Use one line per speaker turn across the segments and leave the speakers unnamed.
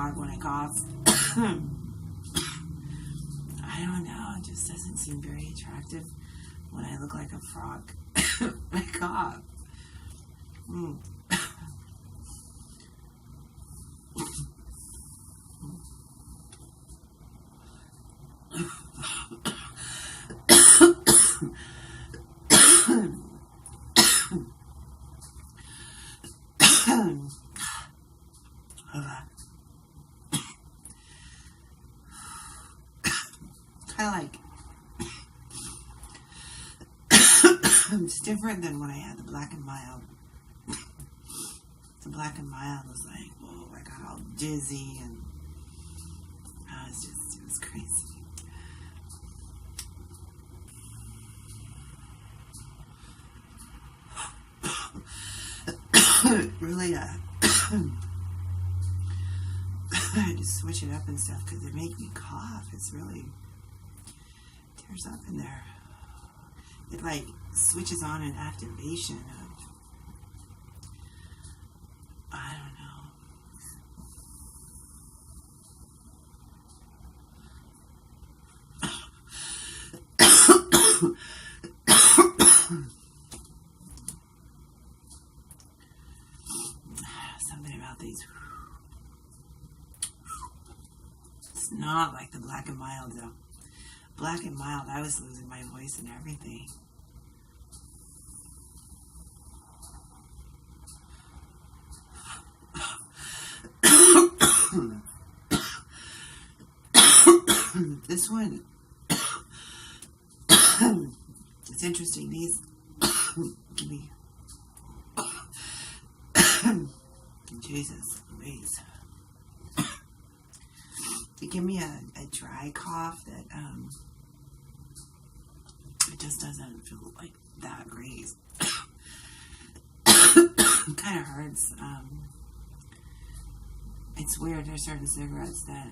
frog when I cough. I don't know, it just doesn't seem very attractive when I look like a frog when I cough. Kind of like it's different than when I had the Black and Mild. The Black and Mild was like, whoa, I got all dizzy and it was crazy. Really, I had to switch it up and stuff because it makes me cough. It's really tears up in there. It like switches on an activation of, I don't know. Something about these. It's not like the Black and Mild though. Black and Mild, I was losing my voice and everything. This one, it's interesting. These give me, Jesus, please. They give me a dry cough that it just doesn't feel like that great. It kind of hurts. It's weird. There's certain cigarettes that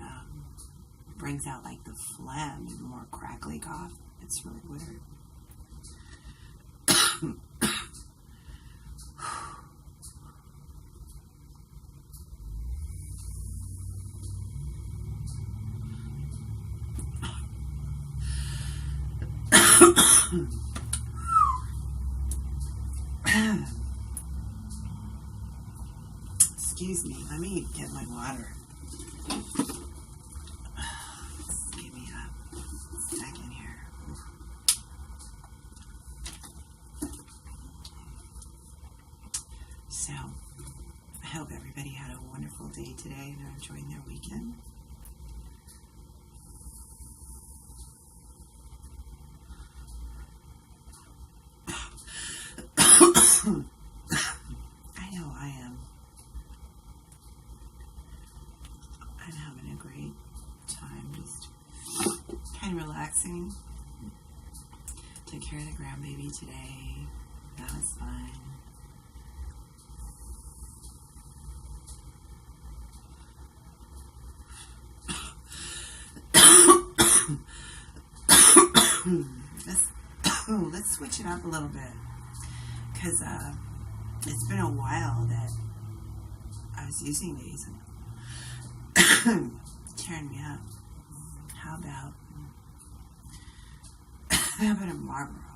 brings out like the phlegm and more crackly cough. It's really weird. Excuse me, let me get my water. Just give me a second here. So, I hope everybody had a wonderful day today. They're enjoying their weekend. I know I am. I'm having a great time, just kind of relaxing. Took care of the grandbaby today. That was fun. Let's switch it up a little bit. Because it's been a while that I was using these and tearing me up. How about a Marlboro?